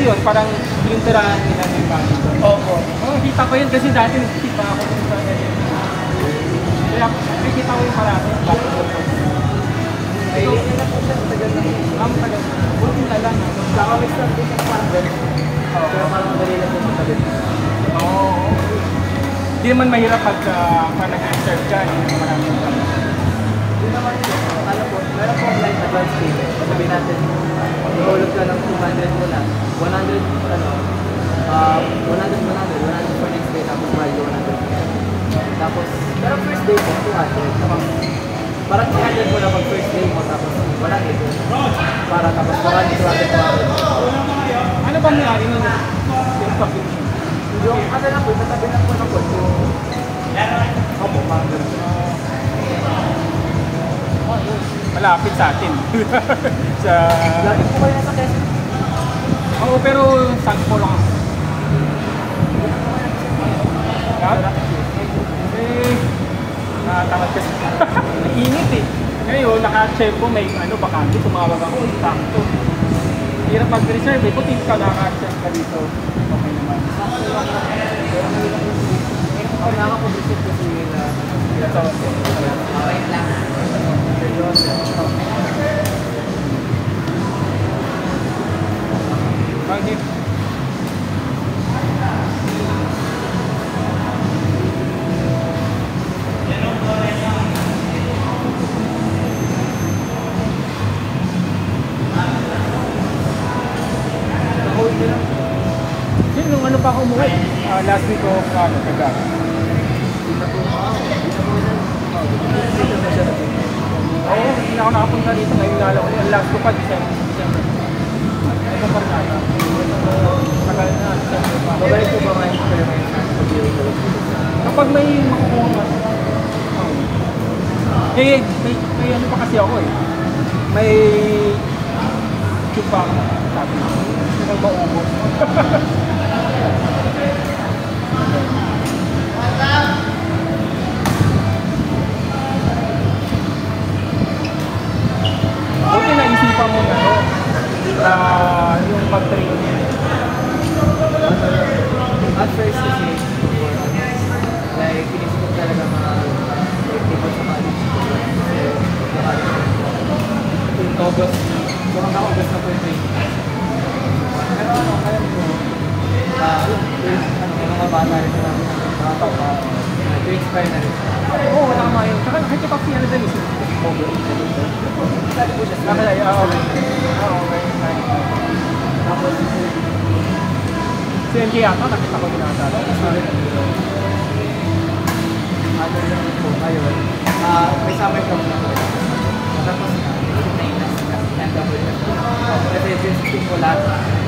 yun, parang yung tirahan nila ng pangit. Opo. Oo, kita ko yun kasi dati nagkita ako kung saan na yun. Kaya nakikita ko yung parati. Ay, hindi na po siya matagal na. Ang tagal. Buti na lang. Nakawit lang din yung parang ganun. Pero parang madali lang yung matagal. Oo. Hindi naman mahirap pag nag-serve ka, hindi naman maraming pangit. Hindi naman yun. Alam po, meron po online advance payment. Sabihin natin, mag-roll ka ng 200 muna. 100 for next day, tapos mahal 100. Tapos, pero first day po, 200. Parang 200 mo na pag first day mo, tapos 100. Para tapos 100. Ano bang nangyari nun? Yung pag-ibig? Yung ano lang po, tatabi lang po ng po. Opo, parang gano'n. Malapit sa atin. Sa... Lagi po kayo nasa Quezon? Oo, pero sakto lang. Eh, nakatamad kasi. Nainit eh. Ngayon, naka-check ko, may bakante, tumawag ako, sakto. Hirap mag-reserve eh, puti ka naka-check ka dito. Okay naman. Ako nakapag-visit kasi na Ito. wait lang. Bakit? Yun, nung ano pa ako umuwi? Last week of Tagal. Oo, hindi na ako nakapunta dito. Ngayon na alam ko. Ang last ko pa, December. Ito pa rin ata. Tagal na, December pa. Babalik po ba ngayon kayo ngayon sa pag-iwi? Kapag may makukuha ka. May ano pa kasi ako eh. May chupa ako. Sabi ko. Gusto kong maubos. Buti naisipan mo na yung pag-training. At first kasi, like, inisip ko talaga mag-table sa college. Yung August, bukas na August na po yung training. Pero alam ko, yung mga bata rin sila, mga papa, to-inspire na rin. Oo, wala nga yun. Tsaka nakikita ko siya na dyan. Sabi po siya, Okay. tapos, Si MJ yata, nakita ko ginagawa. ano lang po ngayon, may summer camp na po. Tapos kasi po lahat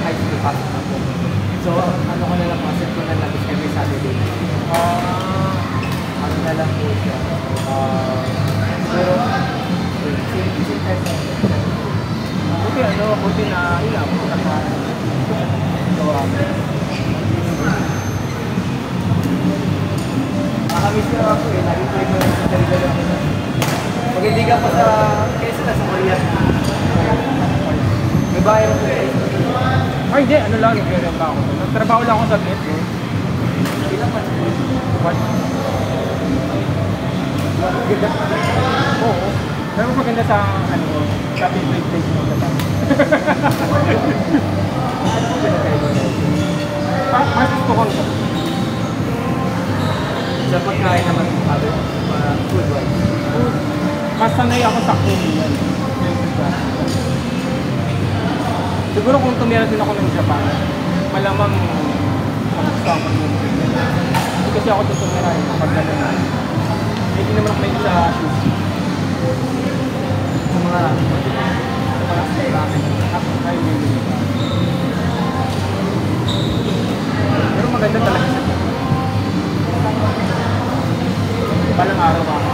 high school pasok na po. So, ano ko na lang po, set ko na lang is every Saturday. Ano na lang po siya. Pero, same time na. Buti na ilang. Nakamiss na ako eh, lagi ko yung sa dali-dali ako. Pag hindi ka pa sa Quezon, nasa Korea. May bahay mo po eh. Ay, hindi. Ano lang, nag-real ba ako. Nagtrabaho lang ako sa Metro. Ilang pa What? Oo. Pero maganda sa, sa PlayStation mo na lang. Mas gusto ko ito. sa pagkain naman, food-wise. Mas sanay ako sa Korean. Siguro kung tumira din ako ng Japan, malamang magustuhan ko yung Korean. Hindi kasi ako doon tumira kapag gano'n. Hindi naman ako may sa sushi. Sa mga ramen. Ay, hindi. Pero maganda talaga siya. Balang araw ako.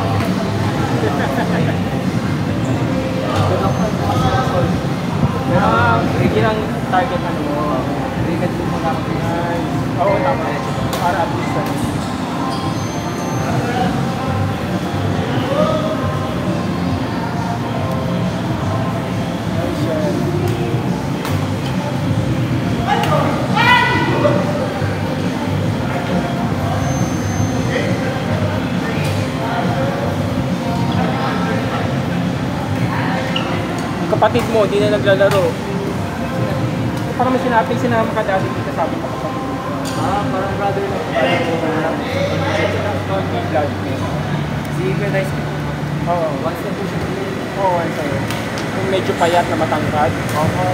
Hindi lang target ano mo. Rigat po muna ako. Oo, tama. Para at least kapatid mo, di na naglalaro. Parang may sinama ka dati dito sabi mo kapatid mo. Parang brother lang. Hindi blood. Si Kuya Oo. once na po siya. Oo, ano sa'yo. Yung medyo payat na matangkad. Oo.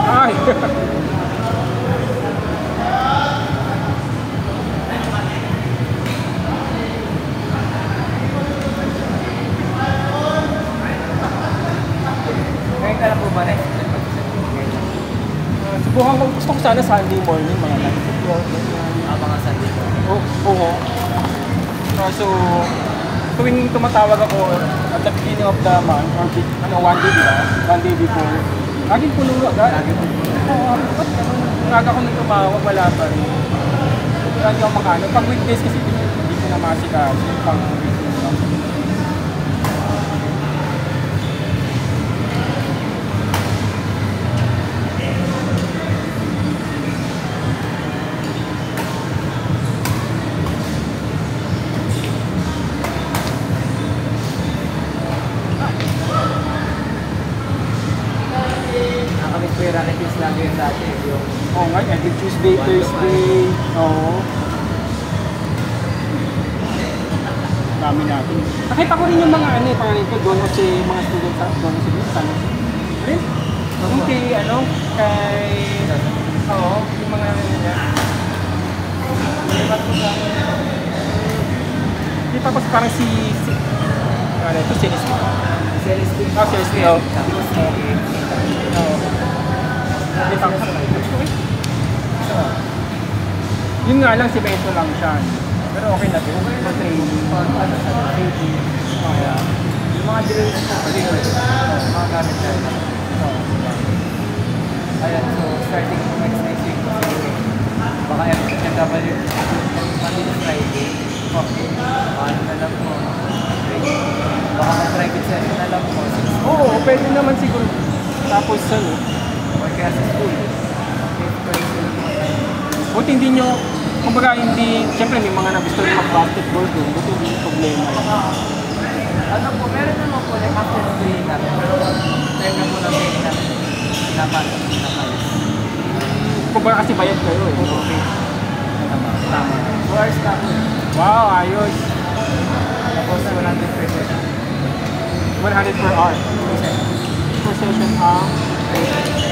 Ay! Ngayon ka lang po ba na? Subukan ko, gusto ko sana Sunday morning, mga 9 to 12. Mga Sunday po. Oo. So, tuwing tumatawag ako at the beginning of the month, or one day, diba? One day before, laging puno agad. Lagi po po. Oo, ba't ganun? Umaga ko nang tumawag, wala pa rin. Lagi ako makano. Pag weekdays kasi hindi ko na masikaso. Pag weekdays lang. Nakamit po yung relatives lagi yung dati. Yung Oo nga, every Tuesday, Thursday. Oo. Dami natin. Nakita ko rin yung mga pangalan ko, doon kasi mga students doon kasi sana. Rin? Yung kay, kay... Oo, yung mga Di tapos parang si ano ito, Celestine. Celestine. Oh, Celestine. Oo. Tapos Di tapos. Yun nga lang, si Bento lang siya. Pero okay na din. training. Training. Yung mga drills na mga gamit tayo. Ayan, so starting from next week, baka FW, Monday to Friday. Ano na lang po. Baka mag-private session na lang po. Oo, pwede naman siguro. Tapos Or kaya sa school. buti hindi nyo, kumbaga hindi, siyempre may mga gusto rin mag-basketball doon, buti hindi yung problema. Ano po, meron naman po, like after the training natin, pero time na po na training natin, pinapasok. Kumbaga kasi bayad kayo eh. Okay. Tama. 2 hours na po. Wow, ayos. Tapos 100 per session. 100 per hour. Per session ang...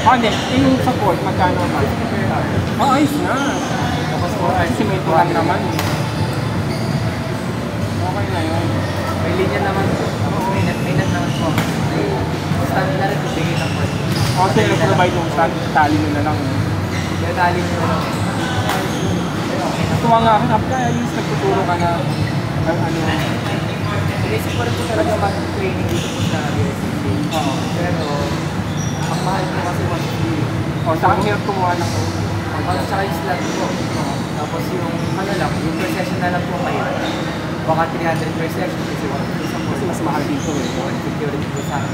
hindi. Yung sa court, magkano ba? 50 per hour. Ayos na. Tapos 4 hours. Kasi may lang naman eh. Okay na yun. May linya naman po. Tapos may net naman po. May stand na rin, bigay ng court. Okay, na-provide yung stand, tali nyo na lang. Kaya tali nyo na lang. Tuwa nga ako, sabi ka, ayos, nagtuturo ka na Inisip ko rin po talaga mag-training dito po sa USCC. Pero, ang mahal po kasi saka hirap kumuha ng Saka yung slot po. Tapos yung yung per session na lang po kayo. Baka 300 per session kasi kasi mas mahal dito eh. 150 ulit po sa akin.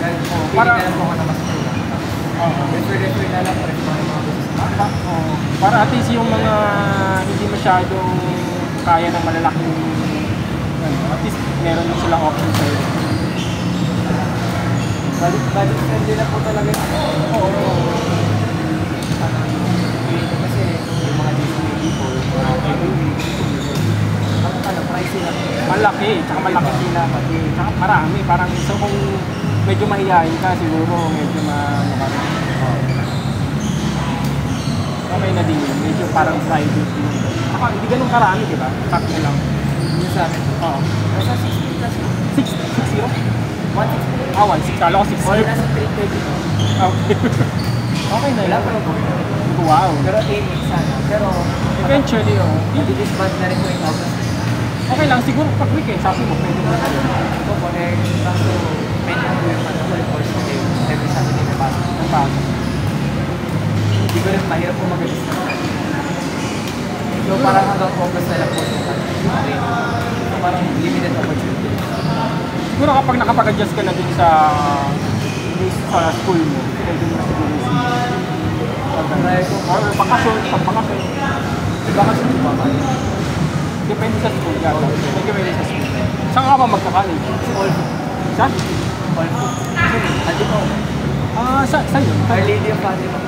Dahil po, Para- pili na lang po ako na mas kulang. Refer na lang po rin mga business. Para at least yung mga hindi masyadong kaya ng malalaking at least meron na silang option sa'yo. Balik friendly na po talaga. Oo. Kasi yung mga Disney people, every week, price lang. Malaki, tsaka malaki sila pati. Tsaka marami, parang so kung medyo mahihayin ka siguro, medyo ka na. Okay na din yun, medyo parang private yun. Saka hindi ganun karami, di ba? Sakto lang. Yung sa amin. Oo. Nasa 60 plus. 6-0? 160. 1-6. Kala ko 6-0. Or nasa 330. Okay. Okay na Wala yun. pa rin po. Wow. Pero aiming sana. Pero, Eventually, disband na rin po yung August. okay lang, siguro pag weekend, sabi mo, pwede na tayo. Ito po, kaso, pwede ko yung full course kasi every Saturday may pasok. Ang bago. Hindi ko rin mahirap po mag-alis na. So, parang hanggang August na lang po yung training. So, parang limited opportunity. Siguro kapag nakapag-adjust ka na din sa school mo, pwede mo na siguro si Try ko. or bakasyon, pag bakasyon. Iba kasi di ba kayo? Depende sa school ka. Depende sa school. Saan ka ba magka-college? All. Sa? All. Andi ko. Saan yun? Our Lady of Fatima.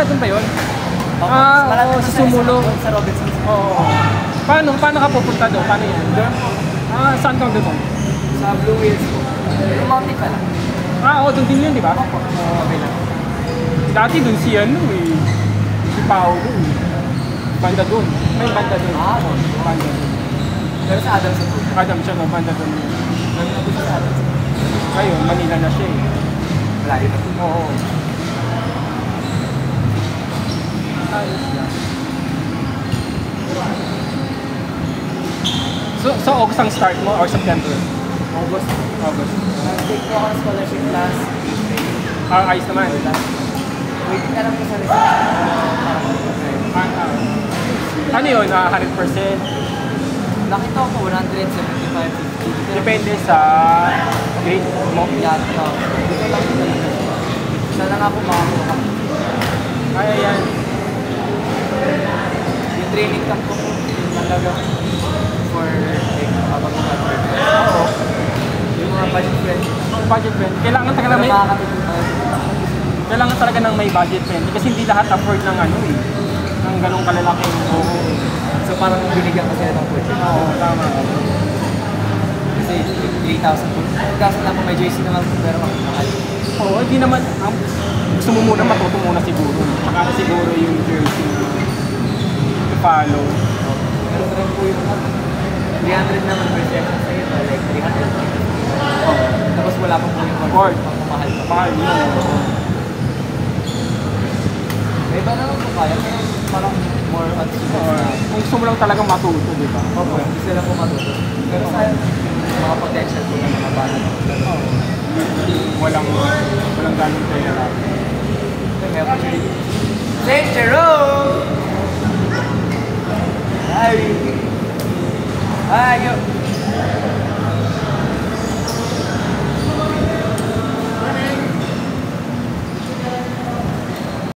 Doon ba yun? Malapit Oo, na sa Sumulo. Sa Robinsons. Oo. Paano ka pupunta doon? Paano yan? Dorm po. Saan kang doon? Sa Blue Wheels po. Romantic ka lang. Oo, doon din yun, di ba? Opo. Okay lang. Dati doon si si Paolo eh. Banda doon. May banda doon. Banda doon. Pero sa Adams po. Adam siya, no? Banda doon. Nandun po sa Adams. Ngayon, Manila na siya eh. Malayo na po. Oo. Ayos lang. So August ang start mo or September? August. August. Nag-take po ako ng scholarship class. Ayos naman. Waiting na lang po sa result. Ano yun? 100%? Nakita ko 175, 50. Depende sa grade mo. Yata. Dito lang po talaga. Sana nga po makakuha. Kaya yan. Yung training camp ko talaga for like habang mag-graduate. Oo. Yung mga budget friend. Budget friend. Kailangan talaga Pero may makakatulong tayo. kailangan talaga ng may budget friendly kasi hindi lahat afford ng ng ganong kalalaki. Oo. So parang binigyan ko sila ng budget. Oo, tama. Kasi 3,000 po. 3,000 lang po may JC naman po pero mahal. Oo, hindi naman. Gusto mo muna matuto muna siguro. Saka siguro yung jersey. I-follow. Pero rin po yung 300 naman per session sa iyo. Like 300. Oo. Tapos wala pa po yung Court. Mahal pa. Mahal yun. May iba naman po kaya. Pero parang more on students. Kung gusto mo lang talagang matuto, di ba? Opo, gusto sila po matuto. Pero sa mga potential po ng mga bata. Oo. Walang ganong pera. May opportunity. St. Jerome! Ay! Ay, yo!